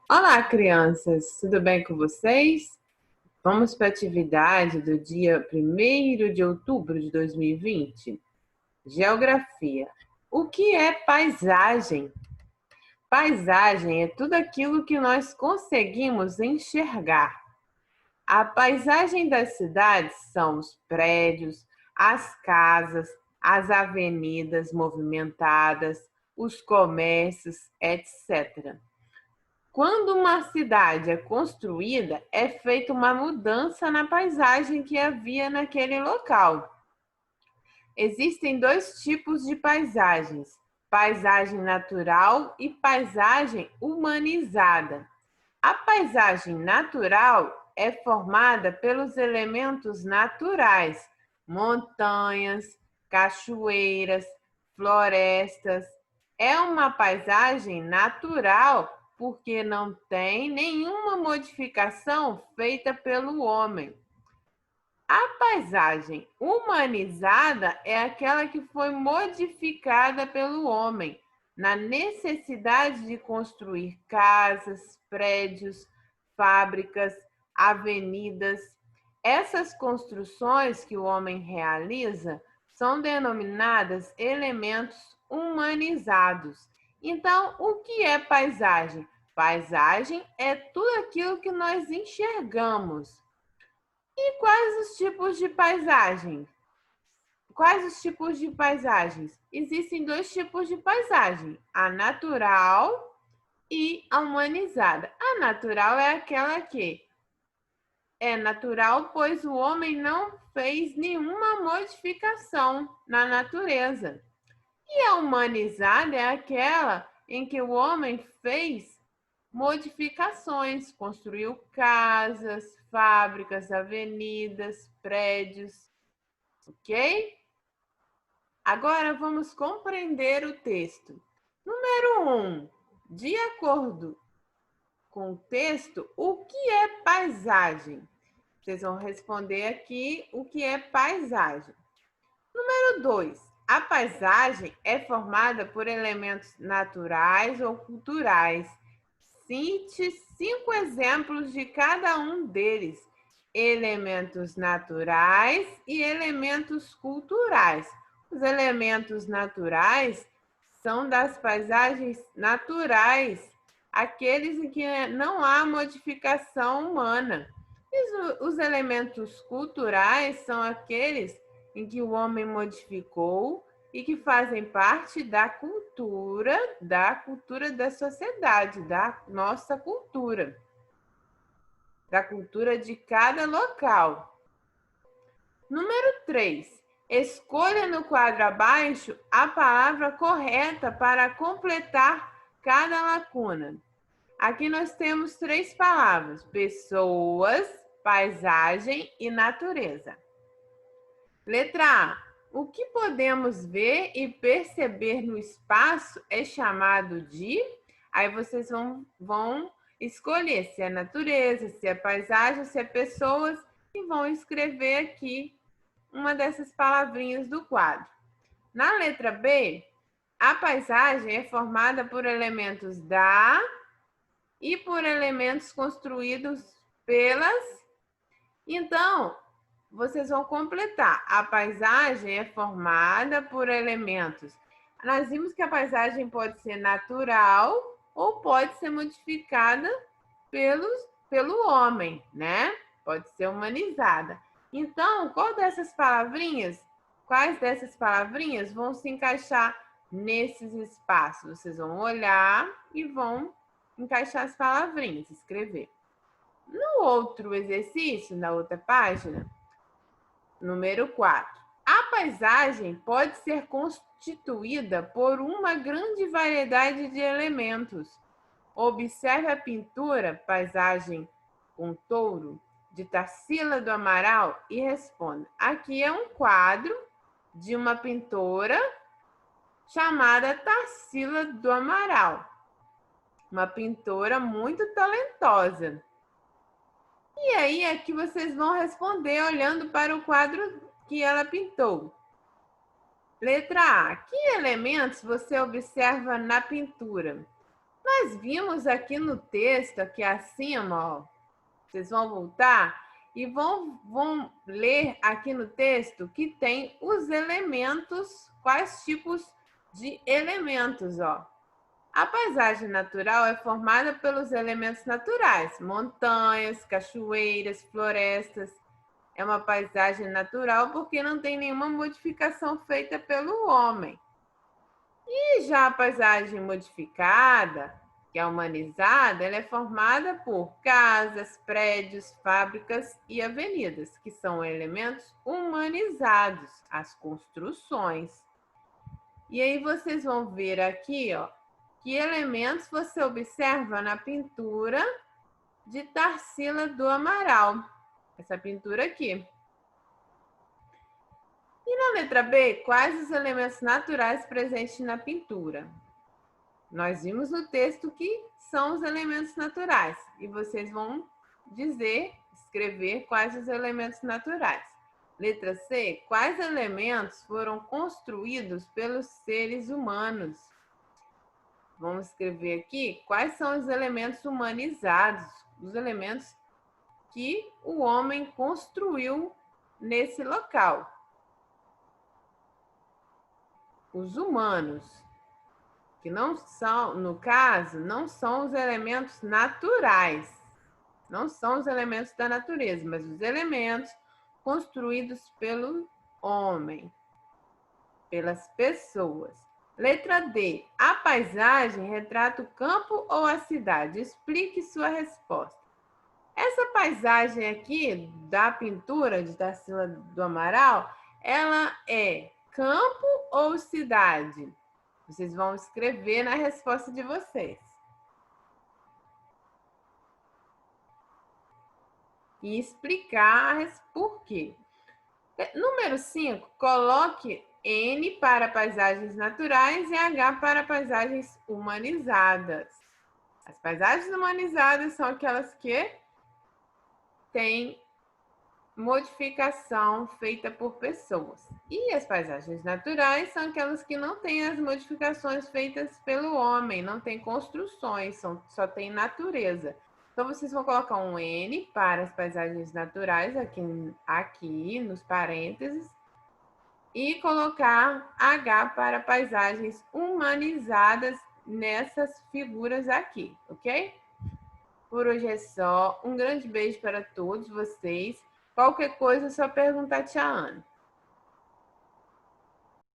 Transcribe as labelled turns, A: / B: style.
A: Olá, crianças! Tudo bem com vocês? Vamos para a atividade do dia 1º de outubro de 2020. Geografia. O que é paisagem? Paisagem é tudo aquilo que nós conseguimos enxergar. A paisagem das cidades são os prédios, as casas, as avenidas movimentadas, os comércios, etc. Quando uma cidade é construída, é feita uma mudança na paisagem que havia naquele local. Existem dois tipos de paisagens: paisagem natural e paisagem humanizada. A paisagem natural é formada pelos elementos naturais, montanhas, cachoeiras, florestas. É uma paisagem natural porque não tem nenhuma modificação feita pelo homem. A paisagem humanizada é aquela que foi modificada pelo homem, na necessidade de construir casas, prédios, fábricas, avenidas. Essas construções que o homem realiza são denominadas elementos humanizados. Então, o que é paisagem? Paisagem é tudo aquilo que nós enxergamos. E quais os tipos de paisagem? Quais os tipos de paisagens? Existem dois tipos de paisagem: a natural e a humanizada. A natural é aquela que é natural, pois o homem não fez nenhuma modificação na natureza. E a humanizada é aquela em que o homem fez modificações, construiu casas, fábricas, avenidas, prédios, ok? Agora vamos compreender o texto. Número 1. De acordo com o texto, o que é paisagem? Vocês vão responder aqui o que é paisagem. Número 2. A paisagem é formada por elementos naturais ou culturais. Cite 5 exemplos de cada um deles: elementos naturais e elementos culturais. Os elementos naturais são das paisagens naturais, aqueles em que não há modificação humana. E os elementos culturais são aqueles em que o homem modificou e que fazem parte da cultura da sociedade, da nossa cultura, da cultura de cada local. Número 3. Escolha no quadro abaixo a palavra correta para completar cada lacuna. Aqui nós temos 3 palavras: pessoas, paisagem e natureza. Letra A. O que podemos ver e perceber no espaço é chamado de... Aí vocês vão escolher se é natureza, se é paisagem, se é pessoas, e vão escrever aqui uma dessas palavrinhas do quadro. Na letra B, a paisagem é formada por elementos da e por elementos construídos pelas. Então, vocês vão completar. A paisagem é formada por elementos. Nós vimos que a paisagem pode ser natural ou pode ser modificada pelo homem, né? Pode ser humanizada. Então, quais dessas palavrinhas vão se encaixar nesses espaços? Vocês vão olhar e vão encaixar as palavrinhas, escrever. No outro exercício, na outra página, número 4. A paisagem pode ser constituída por uma grande variedade de elementos. Observe a pintura Paisagem com Touro, de Tarsila do Amaral, e responda. Aqui é um quadro de uma pintora chamada Tarsila do Amaral. Uma pintora muito talentosa. E aí é que vocês vão responder olhando para o quadro que ela pintou. Letra A. Que elementos você observa na pintura? Nós vimos aqui no texto, aqui acima, ó, vocês vão voltar e vão ler aqui no texto que tem os elementos, quais tipos de elementos, ó. A paisagem natural é formada pelos elementos naturais, montanhas, cachoeiras, florestas. É uma paisagem natural porque não tem nenhuma modificação feita pelo homem. E já a paisagem modificada, que é humanizada, ela é formada por casas, prédios, fábricas e avenidas, que são elementos humanizados, as construções. E aí vocês vão ver aqui, ó, que elementos você observa na pintura de Tarsila do Amaral. Essa pintura aqui. E na letra B, quais os elementos naturais presentes na pintura? Nós vimos no texto que são os elementos naturais. E vocês vão dizer, escrever quais os elementos naturais. Letra C, quais elementos foram construídos pelos seres humanos? Vamos escrever aqui quais são os elementos humanizados, os elementos que o homem construiu nesse local. Os humanos, que não são, no caso, não são os elementos naturais, não são os elementos da natureza, mas os elementos construídos pelo homem, pelas pessoas. Letra D. A paisagem retrata o campo ou a cidade? Explique sua resposta. Essa paisagem aqui da pintura de Tarsila do Amaral, ela é campo ou cidade? Vocês vão escrever na resposta de vocês. E explicar por quê. Número 5, coloque N para paisagens naturais e H para paisagens humanizadas. As paisagens humanizadas são aquelas que têm modificação feita por pessoas. E as paisagens naturais são aquelas que não têm as modificações feitas pelo homem, não tem construções, só tem natureza. Então, vocês vão colocar um N para as paisagens naturais aqui nos parênteses e colocar H para paisagens humanizadas nessas figuras aqui, ok? Por hoje é só. Um grande beijo para todos vocês. Qualquer coisa é só perguntar a tia Ana.